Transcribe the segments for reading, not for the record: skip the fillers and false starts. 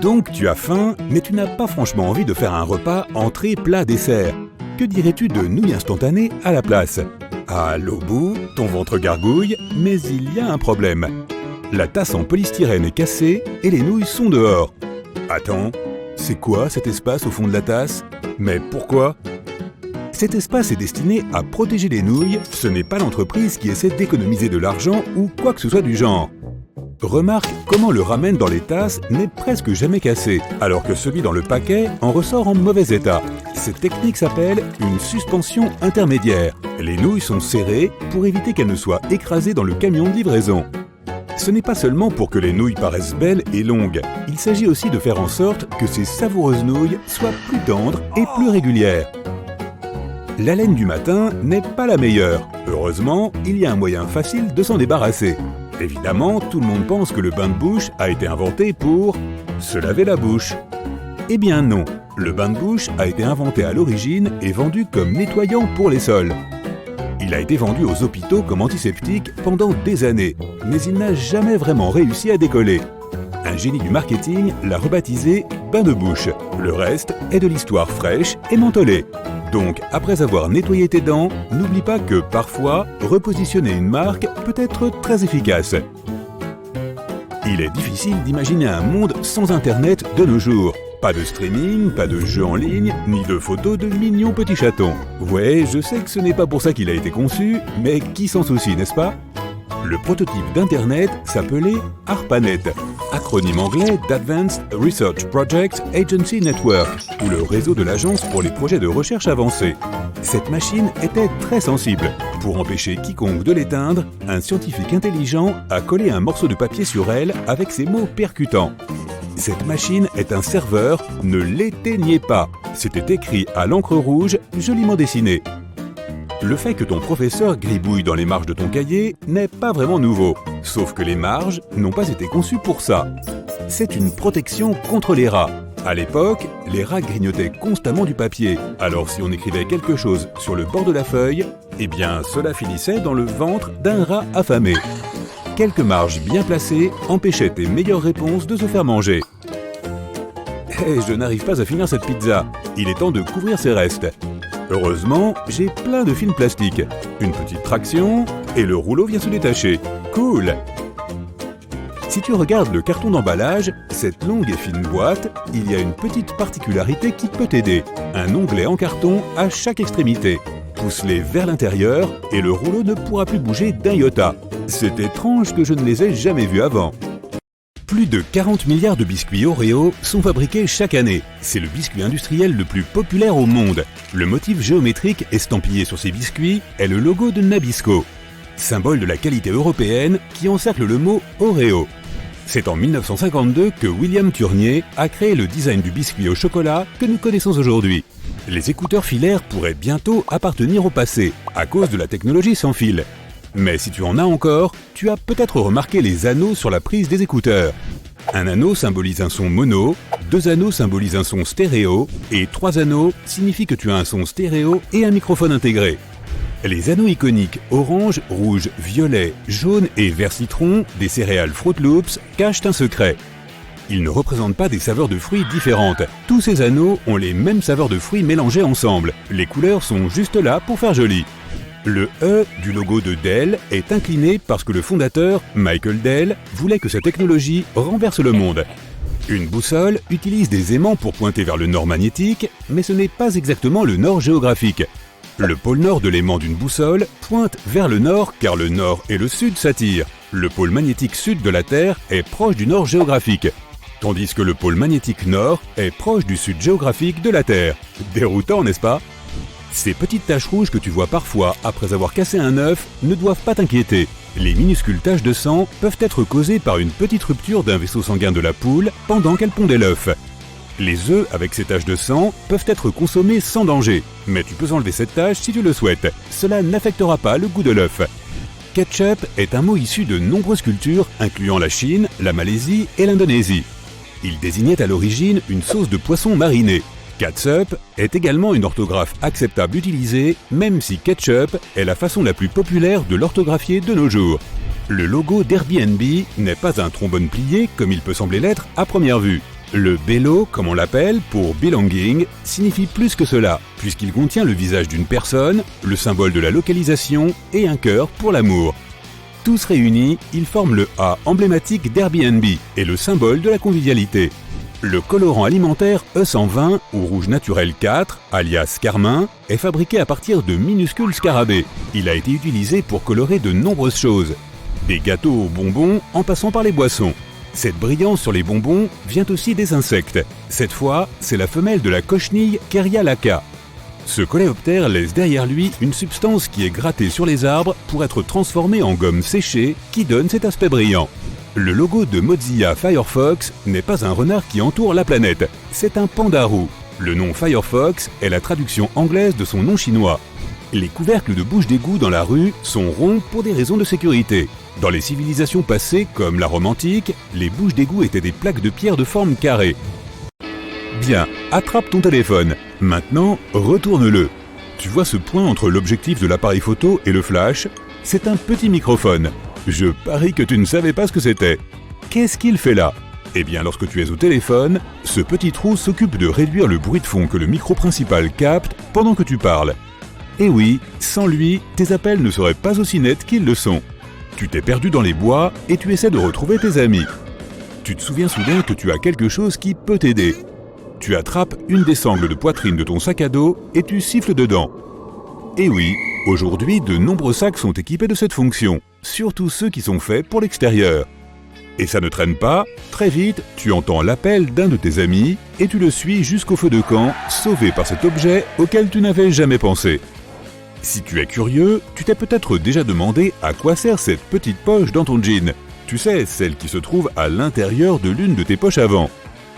Donc tu as faim, mais tu n'as pas franchement envie de faire un repas entrée, plat, dessert. Que dirais-tu de nouilles instantanées à la place? À l'au bout, ton ventre gargouille, mais il y a un problème. La tasse en polystyrène est cassée et les nouilles sont dehors. Attends, c'est quoi cet espace au fond de la tasse? Mais pourquoi? Cet espace est destiné à protéger les nouilles, ce n'est pas l'entreprise qui essaie d'économiser de l'argent ou quoi que ce soit du genre. Remarque comment le ramen dans les tasses n'est presque jamais cassé, alors que celui dans le paquet en ressort en mauvais état. Cette technique s'appelle une suspension intermédiaire. Les nouilles sont serrées pour éviter qu'elles ne soient écrasées dans le camion de livraison. Ce n'est pas seulement pour que les nouilles paraissent belles et longues, il s'agit aussi de faire en sorte que ces savoureuses nouilles soient plus tendres et plus régulières. La laine du matin n'est pas la meilleure. Heureusement, il y a un moyen facile de s'en débarrasser. Évidemment, tout le monde pense que le bain de bouche a été inventé pour se laver la bouche. Eh bien non, le bain de bouche a été inventé à l'origine et vendu comme nettoyant pour les sols. Il a été vendu aux hôpitaux comme antiseptique pendant des années, mais il n'a jamais vraiment réussi à décoller. Un génie du marketing l'a rebaptisé bain de bouche. Le reste est de l'histoire fraîche et mentholée. Donc, après avoir nettoyé tes dents, n'oublie pas que parfois, repositionner une marque peut être très efficace. Il est difficile d'imaginer un monde sans Internet de nos jours. Pas de streaming, pas de jeux en ligne, ni de photos de mignons petits chatons. Ouais, je sais que ce n'est pas pour ça qu'il a été conçu, mais qui s'en soucie, n'est-ce pas? Le prototype d'Internet s'appelait ARPANET, acronyme anglais d'Advanced Research Projects Agency Network, ou le réseau de l'agence pour les projets de recherche avancés. Cette machine était très sensible. Pour empêcher quiconque de l'éteindre, un scientifique intelligent a collé un morceau de papier sur elle avec ces mots percutants. Cette machine est un serveur, ne l'éteignez pas. C'était écrit à l'encre rouge, joliment dessiné. Le fait que ton professeur gribouille dans les marges de ton cahier n'est pas vraiment nouveau, sauf que les marges n'ont pas été conçues pour ça. C'est une protection contre les rats. À l'époque, les rats grignotaient constamment du papier, alors si on écrivait quelque chose sur le bord de la feuille, eh bien cela finissait dans le ventre d'un rat affamé. Quelques marges bien placées empêchaient tes meilleures réponses de se faire manger. Hey, je n'arrive pas à finir cette pizza, il est temps de couvrir ses restes. Heureusement, j'ai plein de films plastiques. Une petite traction, et le rouleau vient se détacher. Cool! Si tu regardes le carton d'emballage, cette longue et fine boîte, il y a une petite particularité qui peut t'aider. Un onglet en carton à chaque extrémité. Pousse-les vers l'intérieur, et le rouleau ne pourra plus bouger d'un iota. C'est étrange que je ne les ai jamais vus avant. Plus de 40 milliards de biscuits Oreo sont fabriqués chaque année. C'est le biscuit industriel le plus populaire au monde. Le motif géométrique estampillé sur ces biscuits est le logo de Nabisco, symbole de la qualité européenne qui encercle le mot Oreo. C'est en 1952 que William Turnier a créé le design du biscuit au chocolat que nous connaissons aujourd'hui. Les écouteurs filaires pourraient bientôt appartenir au passé, à cause de la technologie sans fil. Mais si tu en as encore, tu as peut-être remarqué les anneaux sur la prise des écouteurs. Un anneau symbolise un son mono, 2 anneaux symbolisent un son stéréo, et 3 anneaux signifient que tu as un son stéréo et un microphone intégré. Les anneaux iconiques orange, rouge, violet, jaune et vert citron des céréales Fruit Loops cachent un secret. Ils ne représentent pas des saveurs de fruits différentes. Tous ces anneaux ont les mêmes saveurs de fruits mélangées ensemble. Les couleurs sont juste là pour faire joli. Le E du logo de Dell est incliné parce que le fondateur, Michael Dell, voulait que sa technologie renverse le monde. Une boussole utilise des aimants pour pointer vers le nord magnétique, mais ce n'est pas exactement le nord géographique. Le pôle nord de l'aimant d'une boussole pointe vers le nord car le nord et le sud s'attirent. Le pôle magnétique sud de la Terre est proche du nord géographique, tandis que le pôle magnétique nord est proche du sud géographique de la Terre. Déroutant, n'est-ce pas ? Ces petites taches rouges que tu vois parfois après avoir cassé un œuf ne doivent pas t'inquiéter. Les minuscules taches de sang peuvent être causées par une petite rupture d'un vaisseau sanguin de la poule pendant qu'elle pondait l'œuf. Les œufs avec ces taches de sang peuvent être consommés sans danger, mais tu peux enlever cette tache si tu le souhaites. Cela n'affectera pas le goût de l'œuf. Ketchup est un mot issu de nombreuses cultures, incluant la Chine, la Malaisie et l'Indonésie. Il désignait à l'origine une sauce de poisson marinée. Catsup est également une orthographe acceptable d'utiliser, même si ketchup est la façon la plus populaire de l'orthographier de nos jours. Le logo d'Airbnb n'est pas un trombone plié comme il peut sembler l'être à première vue. Le bello, comme on l'appelle, pour belonging, signifie plus que cela, puisqu'il contient le visage d'une personne, le symbole de la localisation et un cœur pour l'amour. Tous réunis, ils forment le A emblématique d'Airbnb et le symbole de la convivialité. Le colorant alimentaire E120 ou rouge naturel 4, alias carmin, est fabriqué à partir de minuscules scarabées. Il a été utilisé pour colorer de nombreuses choses, des gâteaux aux bonbons en passant par les boissons. Cette brillance sur les bonbons vient aussi des insectes. Cette fois, c'est la femelle de la cochenille Keria lacca. Ce coléoptère laisse derrière lui une substance qui est grattée sur les arbres pour être transformée en gomme séchée qui donne cet aspect brillant. Le logo de Mozilla Firefox n'est pas un renard qui entoure la planète, c'est un pandarou. Le nom Firefox est la traduction anglaise de son nom chinois. Les couvercles de bouches d'égout dans la rue sont ronds pour des raisons de sécurité. Dans les civilisations passées, comme la Rome antique, les bouches d'égout étaient des plaques de pierre de forme carrée. Bien, attrape ton téléphone. Maintenant, retourne-le. Tu vois ce point entre l'objectif de l'appareil photo et le flash? C'est un petit microphone. Je parie que tu ne savais pas ce que c'était. Qu'est-ce qu'il fait là? Eh bien, lorsque tu es au téléphone, ce petit trou s'occupe de réduire le bruit de fond que le micro principal capte pendant que tu parles. Et oui, sans lui, tes appels ne seraient pas aussi nets qu'ils le sont. Tu t'es perdu dans les bois et tu essaies de retrouver tes amis. Tu te souviens soudain que tu as quelque chose qui peut t'aider. Tu attrapes une des sangles de poitrine de ton sac à dos et tu siffles dedans. Et oui, aujourd'hui, de nombreux sacs sont équipés de cette fonction, surtout ceux qui sont faits pour l'extérieur. Et ça ne traîne pas, très vite, tu entends l'appel d'un de tes amis et tu le suis jusqu'au feu de camp, sauvé par cet objet auquel tu n'avais jamais pensé. Si tu es curieux, tu t'es peut-être déjà demandé à quoi sert cette petite poche dans ton jean. Tu sais, celle qui se trouve à l'intérieur de l'une de tes poches avant.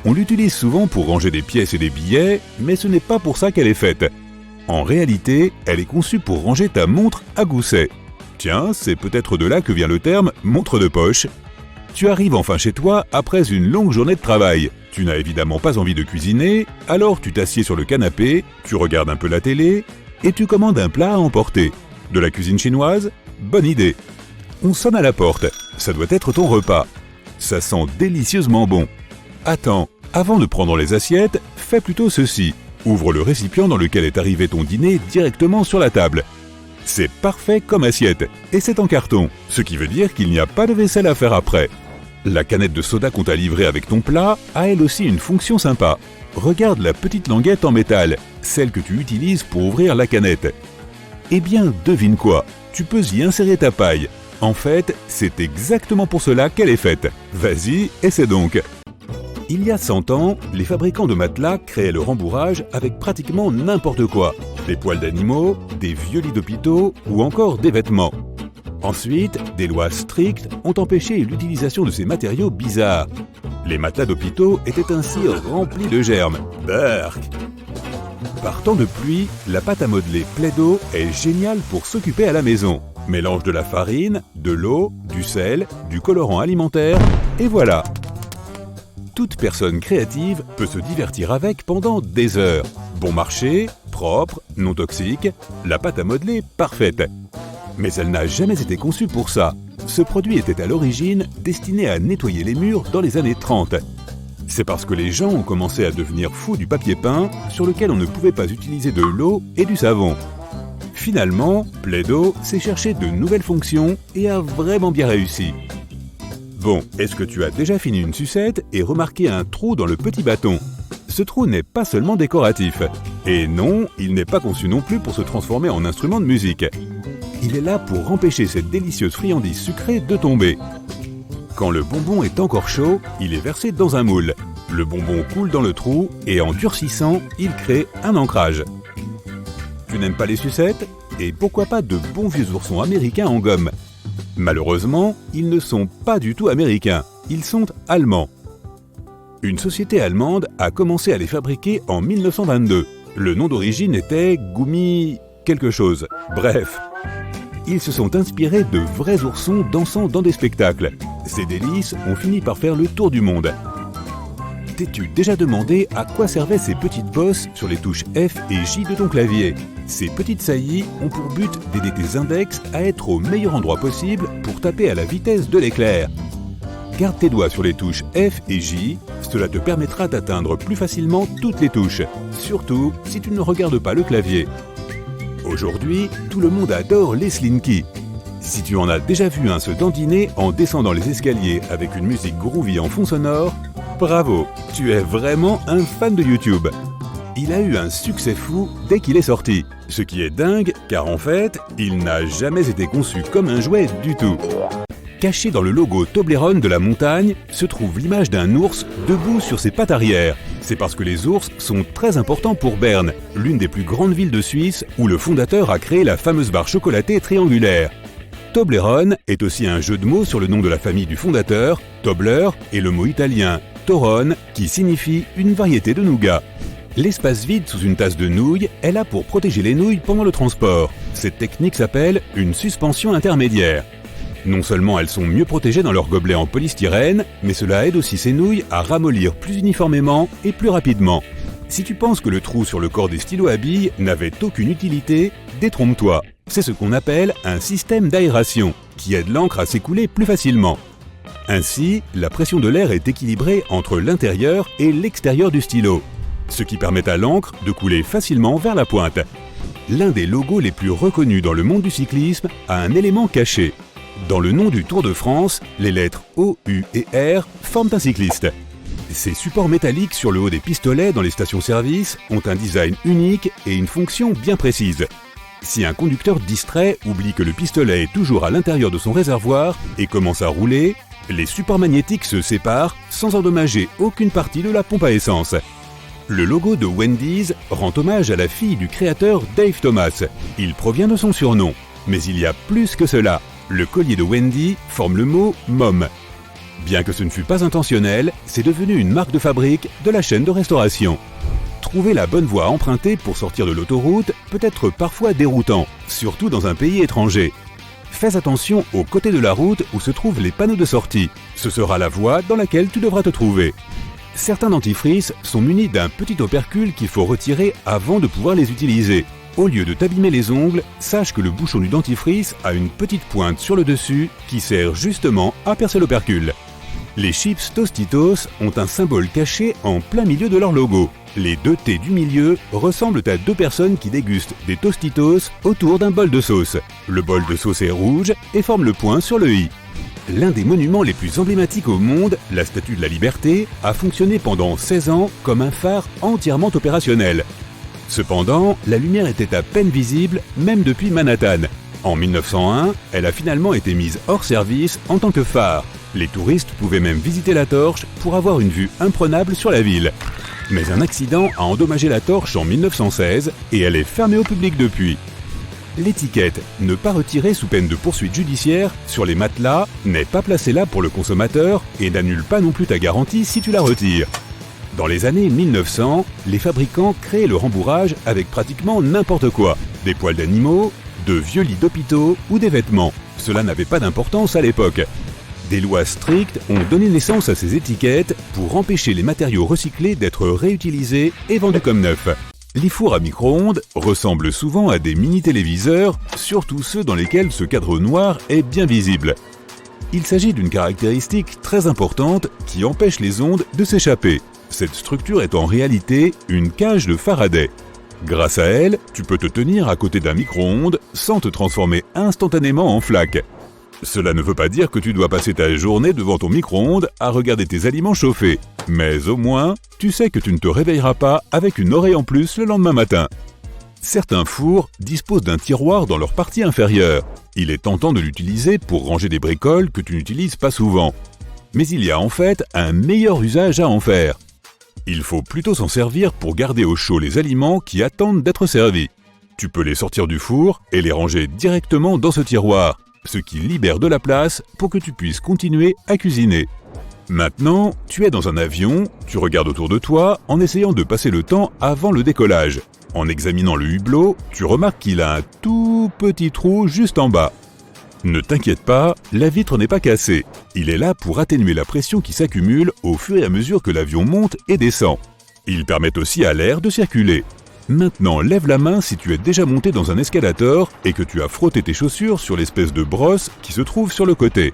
On l'utilise souvent pour ranger des pièces et des billets, mais ce n'est pas pour ça qu'elle est faite. En réalité, elle est conçue pour ranger ta montre à gousset. Tiens, c'est peut-être de là que vient le terme « montre de poche ». Tu arrives enfin chez toi après une longue journée de travail. Tu n'as évidemment pas envie de cuisiner, alors tu t'assieds sur le canapé, tu regardes un peu la télé et tu commandes un plat à emporter. De la cuisine chinoise? Bonne idée. On sonne à la porte. Ça doit être ton repas. Ça sent délicieusement bon. Attends, avant de prendre les assiettes, fais plutôt ceci. Ouvre le récipient dans lequel est arrivé ton dîner directement sur la table. C'est parfait comme assiette, et c'est en carton, ce qui veut dire qu'il n'y a pas de vaisselle à faire après. La canette de soda qu'on t'a livrée avec ton plat a elle aussi une fonction sympa. Regarde la petite languette en métal, celle que tu utilises pour ouvrir la canette. Eh bien, devine quoi, tu peux y insérer ta paille. En fait, c'est exactement pour cela qu'elle est faite. Vas-y, essaie donc. Il y a 100 ans, les fabricants de matelas créaient le rembourrage avec pratiquement n'importe quoi. Des poils d'animaux, des vieux lits d'hôpitaux ou encore des vêtements. Ensuite, des lois strictes ont empêché l'utilisation de ces matériaux bizarres. Les matelas d'hôpitaux étaient ainsi remplis de germes. Berk. Par temps de pluie, la pâte à modeler Plaido est géniale pour s'occuper à la maison. Mélange de la farine, de l'eau, du sel, du colorant alimentaire, et voilà. Toute personne créative peut se divertir avec pendant des heures. Bon marché, propre, non toxique, la pâte à modeler parfaite. Mais elle n'a jamais été conçue pour ça. Ce produit était à l'origine destiné à nettoyer les murs dans les années 30. C'est parce que les gens ont commencé à devenir fous du papier peint sur lequel on ne pouvait pas utiliser de l'eau et du savon. Finalement, Plaido s'est cherché de nouvelles fonctions et a vraiment bien réussi. Bon, est-ce que tu as déjà fini une sucette et remarqué un trou dans le petit bâton? Ce trou n'est pas seulement décoratif. Et non, il n'est pas conçu non plus pour se transformer en instrument de musique. Il est là pour empêcher cette délicieuse friandise sucrée de tomber. Quand le bonbon est encore chaud, il est versé dans un moule. Le bonbon coule dans le trou et en durcissant, il crée un ancrage. Tu n'aimes pas les sucettes? Et pourquoi pas de bons vieux oursons américains en gomme? Malheureusement, ils ne sont pas du tout américains, ils sont allemands. Une société allemande a commencé à les fabriquer en 1922. Le nom d'origine était Gummi quelque chose. Bref, ils se sont inspirés de vrais oursons dansant dans des spectacles. Ces délices ont fini par faire le tour du monde. T'es-tu déjà demandé à quoi servaient ces petites bosses sur les touches F et J de ton clavier? Ces petites saillies ont pour but d'aider tes index à être au meilleur endroit possible pour taper à la vitesse de l'éclair. Garde tes doigts sur les touches F et J, cela te permettra d'atteindre plus facilement toutes les touches, surtout si tu ne regardes pas le clavier. Aujourd'hui, tout le monde adore les Slinky. Si tu en as déjà vu un se dandiner en descendant les escaliers avec une musique groovy en fond sonore, bravo, tu es vraiment un fan de YouTube. Il a eu un succès fou dès qu'il est sorti, ce qui est dingue car en fait, il n'a jamais été conçu comme un jouet du tout. Caché dans le logo Toblerone de la montagne se trouve l'image d'un ours debout sur ses pattes arrière. C'est parce que les ours sont très importants pour Berne, l'une des plus grandes villes de Suisse où le fondateur a créé la fameuse barre chocolatée triangulaire. Toblerone est aussi un jeu de mots sur le nom de la famille du fondateur, Tobler, et le mot italien Torone qui signifie une variété de nougat. L'espace vide sous une tasse de nouilles est là pour protéger les nouilles pendant le transport. Cette technique s'appelle une suspension intermédiaire. Non seulement elles sont mieux protégées dans leur gobelet en polystyrène, mais cela aide aussi ces nouilles à ramollir plus uniformément et plus rapidement. Si tu penses que le trou sur le corps des stylos à billes n'avait aucune utilité, détrompe-toi. C'est ce qu'on appelle un système d'aération, qui aide l'encre à s'écouler plus facilement. Ainsi, la pression de l'air est équilibrée entre l'intérieur et l'extérieur du stylo, ce qui permet à l'encre de couler facilement vers la pointe. L'un des logos les plus reconnus dans le monde du cyclisme a un élément caché. Dans le nom du Tour de France, les lettres O, U et R forment un cycliste. Ces supports métalliques sur le haut des pistolets dans les stations-service ont un design unique et une fonction bien précise. Si un conducteur distrait oublie que le pistolet est toujours à l'intérieur de son réservoir et commence à rouler, les supports magnétiques se séparent sans endommager aucune partie de la pompe à essence. Le logo de Wendy's rend hommage à la fille du créateur Dave Thomas. Il provient de son surnom. Mais il y a plus que cela. Le collier de Wendy forme le mot « Mom ». Bien que ce ne fût pas intentionnel, c'est devenu une marque de fabrique de la chaîne de restauration. Trouver la bonne voie à emprunter pour sortir de l'autoroute peut être parfois déroutant, surtout dans un pays étranger. Fais attention aux côtés de la route où se trouvent les panneaux de sortie. Ce sera la voie dans laquelle tu devras te trouver. Certains dentifrices sont munis d'un petit opercule qu'il faut retirer avant de pouvoir les utiliser. Au lieu de t'abîmer les ongles, sache que le bouchon du dentifrice a une petite pointe sur le dessus qui sert justement à percer l'opercule. Les chips Tostitos ont un symbole caché en plein milieu de leur logo. Les deux T du milieu ressemblent à deux personnes qui dégustent des Tostitos autour d'un bol de sauce. Le bol de sauce est rouge et forme le point sur le i. L'un des monuments les plus emblématiques au monde, la Statue de la Liberté, a fonctionné pendant 16 ans comme un phare entièrement opérationnel. Cependant, la lumière était à peine visible, même depuis Manhattan. En 1901, elle a finalement été mise hors service en tant que phare. Les touristes pouvaient même visiter la torche pour avoir une vue imprenable sur la ville. Mais un accident a endommagé la torche en 1916 et elle est fermée au public depuis. L'étiquette « Ne pas retirer sous peine de poursuite judiciaire » sur les matelas n'est pas placée là pour le consommateur et n'annule pas non plus ta garantie si tu la retires. Dans les années 1900, les fabricants créaient le rembourrage avec pratiquement n'importe quoi. Des poils d'animaux, de vieux lits d'hôpitaux ou des vêtements. Cela n'avait pas d'importance à l'époque. Des lois strictes ont donné naissance à ces étiquettes pour empêcher les matériaux recyclés d'être réutilisés et vendus comme neufs. Les fours à micro-ondes ressemblent souvent à des mini-téléviseurs, surtout ceux dans lesquels ce cadre noir est bien visible. Il s'agit d'une caractéristique très importante qui empêche les ondes de s'échapper. Cette structure est en réalité une cage de Faraday. Grâce à elle, tu peux te tenir à côté d'un micro-ondes sans te transformer instantanément en flaque. Cela ne veut pas dire que tu dois passer ta journée devant ton micro-ondes à regarder tes aliments chauffer. Mais au moins, tu sais que tu ne te réveilleras pas avec une oreille en plus le lendemain matin. Certains fours disposent d'un tiroir dans leur partie inférieure. Il est tentant de l'utiliser pour ranger des bricoles que tu n'utilises pas souvent. Mais il y a en fait un meilleur usage à en faire. Il faut plutôt s'en servir pour garder au chaud les aliments qui attendent d'être servis. Tu peux les sortir du four et les ranger directement dans ce tiroir, ce qui libère de la place pour que tu puisses continuer à cuisiner. Maintenant, tu es dans un avion, tu regardes autour de toi en essayant de passer le temps avant le décollage. En examinant le hublot, tu remarques qu'il a un tout petit trou juste en bas. Ne t'inquiète pas, la vitre n'est pas cassée. Il est là pour atténuer la pression qui s'accumule au fur et à mesure que l'avion monte et descend. Il permet aussi à l'air de circuler. Maintenant, lève la main si tu es déjà monté dans un escalator et que tu as frotté tes chaussures sur l'espèce de brosse qui se trouve sur le côté.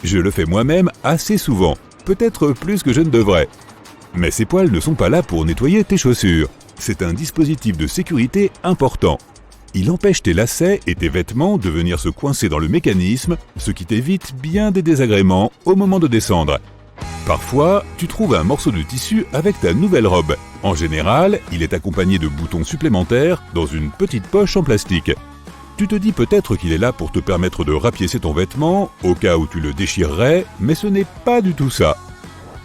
Je le fais moi-même assez souvent, peut-être plus que je ne devrais. Mais ces poils ne sont pas là pour nettoyer tes chaussures. C'est un dispositif de sécurité important. Il empêche tes lacets et tes vêtements de venir se coincer dans le mécanisme, ce qui t'évite bien des désagréments au moment de descendre. Parfois, tu trouves un morceau de tissu avec ta nouvelle robe. En général, il est accompagné de boutons supplémentaires dans une petite poche en plastique. Tu te dis peut-être qu'il est là pour te permettre de rapiécer ton vêtement, au cas où tu le déchirerais, mais ce n'est pas du tout ça.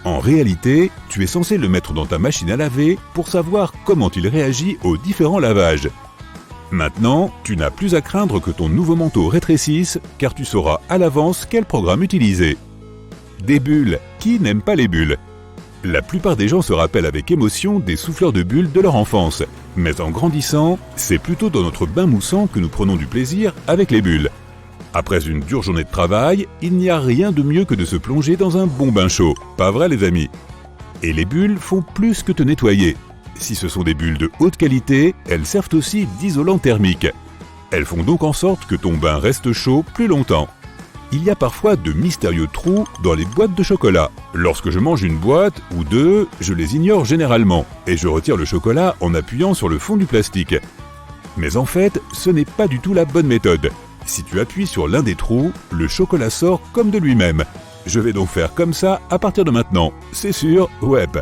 En réalité, tu es censé le mettre dans ta machine à laver pour savoir comment il réagit aux différents lavages. Maintenant, tu n'as plus à craindre que ton nouveau manteau rétrécisse, car tu sauras à l'avance quel programme utiliser. Des bulles. Qui n'aime pas les bulles? La plupart des gens se rappellent avec émotion des souffleurs de bulles de leur enfance. Mais en grandissant, c'est plutôt dans notre bain moussant que nous prenons du plaisir avec les bulles. Après une dure journée de travail, il n'y a rien de mieux que de se plonger dans un bon bain chaud. Pas vrai les amis? Et les bulles font plus que te nettoyer. Si ce sont des bulles de haute qualité, elles servent aussi d'isolant thermique. Elles font donc en sorte que ton bain reste chaud plus longtemps. Il y a parfois de mystérieux trous dans les boîtes de chocolat. Lorsque je mange une boîte ou deux, je les ignore généralement et je retire le chocolat en appuyant sur le fond du plastique. Mais en fait, ce n'est pas du tout la bonne méthode. Si tu appuies sur l'un des trous, le chocolat sort comme de lui-même. Je vais donc faire comme ça à partir de maintenant. C'est sûr, web.